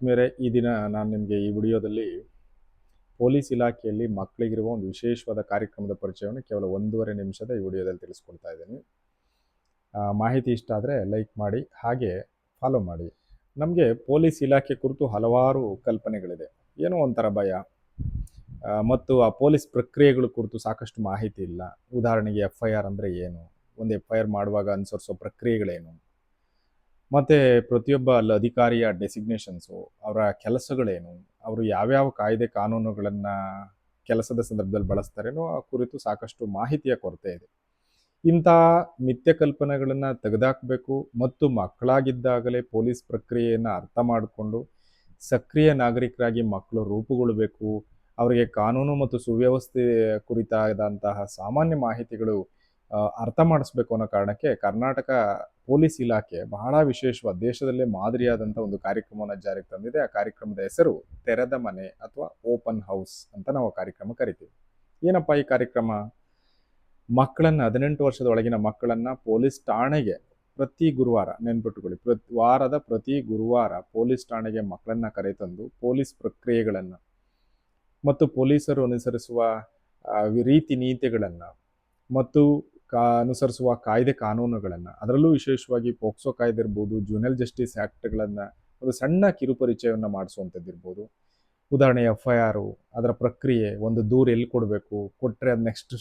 ಆತ್ಮೀಯರೇ, ಈ ದಿನ ನಾನು ನಿಮಗೆ ಈ ವಿಡಿಯೋದಲ್ಲಿ ಪೊಲೀಸ್ ಇಲಾಖೆಯಲ್ಲಿ ಮಕ್ಕಳಿಗಿರುವ ಒಂದು ವಿಶೇಷವಾದ ಕಾರ್ಯಕ್ರಮದ ಪರಿಚಯವನ್ನು ಕೇವಲ 1.5 ನಿಮಿಷದ ಈ ವಿಡಿಯೋದಲ್ಲಿ ತಿಳಿಸ್ಕೊಡ್ತಾ ಇದ್ದೀನಿ. ಮಾಹಿತಿ ಇಷ್ಟ ಆದರೆ ಲೈಕ್ ಮಾಡಿ, ಹಾಗೆ ಫಾಲೋ ಮಾಡಿ. ನಮಗೆ ಪೊಲೀಸ್ ಇಲಾಖೆ ಕುರಿತು ಹಲವಾರು ಕಲ್ಪನೆಗಳಿದೆ. ಏನೋ ಒಂಥರ ಭಯ, ಮತ್ತು ಆ ಪೊಲೀಸ್ ಪ್ರಕ್ರಿಯೆಗಳ ಕುರಿತು ಸಾಕಷ್ಟು ಮಾಹಿತಿ ಇಲ್ಲ. ಉದಾಹರಣೆಗೆ FIR ಅಂದರೆ ಏನು, ಒಂದು FIR ಮಾಡುವಾಗ ಅನುಸರಿಸೋ ಪ್ರಕ್ರಿಯೆಗಳೇನು, ಮತ್ತು ಪ್ರತಿಯೊಬ್ಬ ಅಧಿಕಾರಿಯ ಡೆಸಿಗ್ನೇಷನ್ಸು, ಅವರ ಕೆಲಸಗಳೇನು, ಅವರು ಯಾವ್ಯಾವ ಕಾಯ್ದೆ ಕಾನೂನುಗಳನ್ನು ಕೆಲಸದ ಸಂದರ್ಭದಲ್ಲಿ ಬಳಸ್ತಾರೇನೋ ಆ ಕುರಿತು ಸಾಕಷ್ಟು ಮಾಹಿತಿಯ ಕೊರತೆ ಇದೆ. ಇಂಥ ಮಿಥ್ಯ ಕಲ್ಪನೆಗಳನ್ನು ತೆಗೆದುಹಾಕಬೇಕು ಮತ್ತು ಮಕ್ಕಳಾಗಿದ್ದಾಗಲೇ ಪೊಲೀಸ್ ಪ್ರಕ್ರಿಯೆಯನ್ನು ಅರ್ಥ ಮಾಡಿಕೊಂಡು ಸಕ್ರಿಯ ನಾಗರಿಕರಾಗಿ ಮಕ್ಕಳು ರೂಪುಗೊಳ್ಳಬೇಕು. ಅವರಿಗೆ ಕಾನೂನು ಮತ್ತು ಸುವ್ಯವಸ್ಥೆ ಕುರಿತಾದಂತಹ ಸಾಮಾನ್ಯ ಮಾಹಿತಿಗಳು ಅರ್ಥ ಮಾಡಿಸ್ಬೇಕು ಅನ್ನೋ ಕಾರಣಕ್ಕೆ ಕರ್ನಾಟಕ ಪೊಲೀಸ್ ಇಲಾಖೆ ಬಹಳ ವಿಶೇಷವಾದ, ದೇಶದಲ್ಲೇ ಮಾದರಿಯಾದಂಥ ಒಂದು ಕಾರ್ಯಕ್ರಮವನ್ನು ಜಾರಿಗೆ ತಂದಿದೆ. ಆ ಕಾರ್ಯಕ್ರಮದ ಹೆಸರು ತೆರೆದ ಮನೆ ಅಥವಾ ಓಪನ್ ಹೌಸ್ ಅಂತ ನಾವು ಕಾರ್ಯಕ್ರಮ ಕರಿತೀವಿ. ಏನಪ್ಪ ಈ ಕಾರ್ಯಕ್ರಮ? ಮಕ್ಕಳನ್ನು, 18 ವರ್ಷದ ಒಳಗಿನ ಮಕ್ಕಳನ್ನು ಪೊಲೀಸ್ ಠಾಣೆಗೆ ಪ್ರತಿ ಗುರುವಾರ, ನೆನ್ಪಿಟ್ಟುಕೊಳ್ಳಿ, ವಾರದ ಪ್ರತಿ ಗುರುವಾರ ಪೊಲೀಸ್ ಠಾಣೆಗೆ ಮಕ್ಕಳನ್ನು ಕರೆತಂದು ಪೊಲೀಸ್ ಪ್ರಕ್ರಿಯೆಗಳನ್ನು ಮತ್ತು ಪೊಲೀಸರು ಅನುಸರಿಸುವ ರೀತಿ ನೀತಿಗಳನ್ನು ಮತ್ತು ಅನುಸರಿಸುವ ಕಾಯ್ದೆ ಕಾನೂನುಗಳನ್ನು, ಅದರಲ್ಲೂ ವಿಶೇಷವಾಗಿ ಪೋಕ್ಸೋ ಕಾಯ್ದೆ ಇರ್ಬೋದು, ಜುವೆನೈಲ್ ಜಸ್ಟಿಸ್ ಆ್ಯಕ್ಟ್ಗಳನ್ನು ಒಂದು ಸಣ್ಣ ಕಿರುಪರಿಚಯವನ್ನು ಮಾಡಿಸುವಂಥದ್ದಿರ್ಬೋದು. ಉದಾಹರಣೆ FIR, ಅದರ ಪ್ರಕ್ರಿಯೆ, ಒಂದು ದೂರು ಎಲ್ಲಿ ಕೊಡಬೇಕು, ಕೊಟ್ಟರೆ ಅದು ನೆಕ್ಸ್ಟ್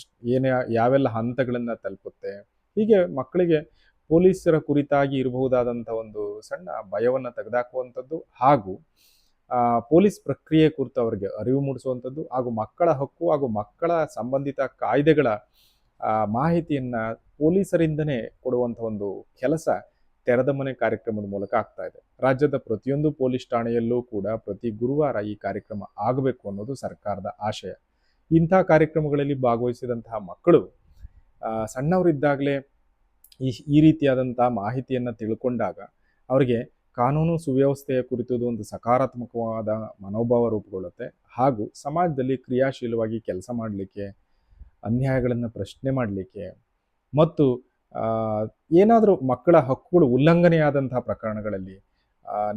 ಯಾವೆಲ್ಲ ಹಂತಗಳನ್ನು ತಲುಪುತ್ತೆ, ಹೀಗೆ ಮಕ್ಕಳಿಗೆ ಪೊಲೀಸರ ಕುರಿತಾಗಿ ಇರಬಹುದಾದಂಥ ಒಂದು ಸಣ್ಣ ಭಯವನ್ನು ತೆಗೆದುಹಾಕುವಂಥದ್ದು, ಹಾಗೂ ಪೊಲೀಸ್ ಪ್ರಕ್ರಿಯೆ ಕುರಿತು ಅವರಿಗೆ ಅರಿವು ಮೂಡಿಸುವಂಥದ್ದು, ಹಾಗೂ ಮಕ್ಕಳ ಹಕ್ಕು ಹಾಗೂ ಮಕ್ಕಳ ಸಂಬಂಧಿತ ಕಾಯ್ದೆಗಳ ಮಾಹಿತಿಯನ್ನು ಪೊಲೀಸರಿಂದನೇ ಕೊಡುವಂಥ ಒಂದು ಕೆಲಸ ತೆರೆದ ಮನೆ ಕಾರ್ಯಕ್ರಮದ ಮೂಲಕ ಆಗ್ತಾ ಇದೆ. ರಾಜ್ಯದ ಪ್ರತಿಯೊಂದು ಪೊಲೀಸ್ ಠಾಣೆಯಲ್ಲೂ ಕೂಡ ಪ್ರತಿ ಗುರುವಾರ ಈ ಕಾರ್ಯಕ್ರಮ ಆಗಬೇಕು ಅನ್ನೋದು ಸರ್ಕಾರದ ಆಶಯ. ಇಂಥ ಕಾರ್ಯಕ್ರಮಗಳಲ್ಲಿ ಭಾಗವಹಿಸಿದಂತಹ ಮಕ್ಕಳು ಸಣ್ಣವರಿದ್ದಾಗಲೇ ಈ ರೀತಿಯಾದಂಥ ಮಾಹಿತಿಯನ್ನು ತಿಳ್ಕೊಂಡಾಗ ಅವರಿಗೆ ಕಾನೂನು ಸುವ್ಯವಸ್ಥೆಯ ಕುರಿತು ಒಂದು ಸಕಾರಾತ್ಮಕವಾದ ಮನೋಭಾವ ರೂಪುಗೊಳ್ಳುತ್ತೆ, ಹಾಗೂ ಸಮಾಜದಲ್ಲಿ ಕ್ರಿಯಾಶೀಲವಾಗಿ ಕೆಲಸ ಮಾಡಲಿಕ್ಕೆ, ಅನ್ಯಾಯಗಳನ್ನು ಪ್ರಶ್ನೆ ಮಾಡಲಿಕ್ಕೆ, ಮತ್ತು ಏನಾದರೂ ಮಕ್ಕಳ ಹಕ್ಕುಗಳು ಉಲ್ಲಂಘನೆಯಾದಂತಹ ಪ್ರಕರಣಗಳಲ್ಲಿ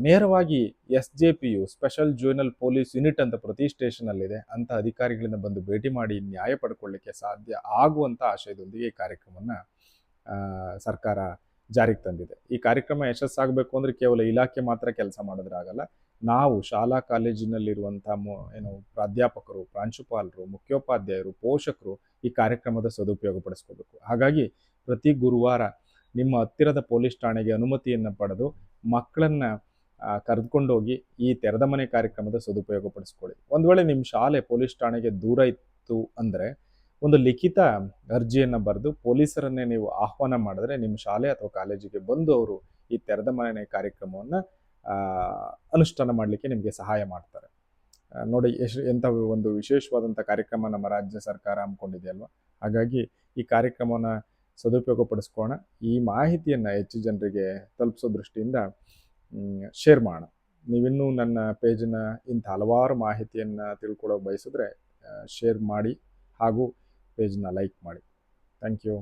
ನೇರವಾಗಿ SJPU, special juvenile police unit ಅಂತ ಪ್ರತಿ ಸ್ಟೇಷನಲ್ಲಿದೆ, ಅಂಥ ಅಧಿಕಾರಿಗಳಿಂದ ಬಂದು ಭೇಟಿ ಮಾಡಿ ನ್ಯಾಯ ಪಡ್ಕೊಳ್ಳಿಕ್ಕೆ ಸಾಧ್ಯ ಆಗುವಂಥ ಆಶಯದೊಂದಿಗೆ ಈ ಕಾರ್ಯಕ್ರಮವನ್ನು ಸರ್ಕಾರ ಜಾರಿಗೆ ತಂದಿದೆ. ಈ ಕಾರ್ಯಕ್ರಮ ಯಶಸ್ಸಾಗಬೇಕು ಅಂದರೆ ಕೇವಲ ಇಲಾಖೆ ಮಾತ್ರ ಕೆಲಸ ಮಾಡಿದ್ರೆ ಆಗಲ್ಲ. ನಾವು ಶಾಲಾ ಕಾಲೇಜಿನಲ್ಲಿರುವಂಥ ಪ್ರಾಧ್ಯಾಪಕರು, ಪ್ರಾಂಶುಪಾಲರು, ಮುಖ್ಯೋಪಾಧ್ಯಾಯರು, ಪೋಷಕರು ಈ ಕಾರ್ಯಕ್ರಮದ ಸದುಪಯೋಗ ಪಡಿಸ್ಕೋಬೇಕು. ಹಾಗಾಗಿ ಪ್ರತಿ ಗುರುವಾರ ನಿಮ್ಮ ಹತ್ತಿರದ ಪೊಲೀಸ್ ಠಾಣೆಗೆ ಅನುಮತಿಯನ್ನು ಪಡೆದು ಮಕ್ಕಳನ್ನು ಕರೆದುಕೊಂಡೋಗಿ ಈ ತೆರೆದ ಮನೆ ಕಾರ್ಯಕ್ರಮದ ಸದುಪಯೋಗ ಪಡಿಸ್ಕೊಳ್ಳಿ. ಒಂದು ವೇಳೆ ನಿಮ್ಮ ಶಾಲೆ ಪೊಲೀಸ್ ಠಾಣೆಗೆ ದೂರ ಇತ್ತು ಅಂದರೆ ಒಂದು ಲಿಖಿತ ಅರ್ಜಿಯನ್ನು ಬರೆದು ಪೊಲೀಸರನ್ನೇ ನೀವು ಆಹ್ವಾನ ಮಾಡಿದ್ರೆ ನಿಮ್ಮ ಶಾಲೆ ಅಥವಾ ಕಾಲೇಜಿಗೆ ಬಂದು ಅವರು ಈ ತೆರೆದ ಮನೆ ಕಾರ್ಯಕ್ರಮವನ್ನು ಅನುಷ್ಠಾನ ಮಾಡಲಿಕ್ಕೆ ನಿಮಗೆ ಸಹಾಯ ಮಾಡ್ತಾರೆ. ನೋಡಿ, ಎಂಥ ಒಂದು ವಿಶೇಷವಾದಂಥ ಕಾರ್ಯಕ್ರಮ ನಮ್ಮ ರಾಜ್ಯ ಸರ್ಕಾರ ಹಮ್ಮಿಕೊಂಡಿದೆಯಲ್ವ. ಹಾಗಾಗಿ ಈ ಕಾರ್ಯಕ್ರಮವನ್ನು ಸದುಪಯೋಗ ಪಡಿಸ್ಕೋಣ. ಈ ಮಾಹಿತಿಯನ್ನು ಹೆಚ್ಚು ಜನರಿಗೆ ತಲುಪಿಸೋ ದೃಷ್ಟಿಯಿಂದ ಶೇರ್ ಮಾಡೋಣ. ನೀವಿನ್ನೂ ನನ್ನ ಪೇಜನ್ನ ಇಂಥ ಹಲವಾರು ಮಾಹಿತಿಯನ್ನು ತಿಳ್ಕೊಳ್ಳೋ ಬಯಸಿದ್ರೆ ಶೇರ್ ಮಾಡಿ, ಹಾಗೂ ಪೇಜನ್ನ ಲೈಕ್ ಮಾಡಿ. Thank you.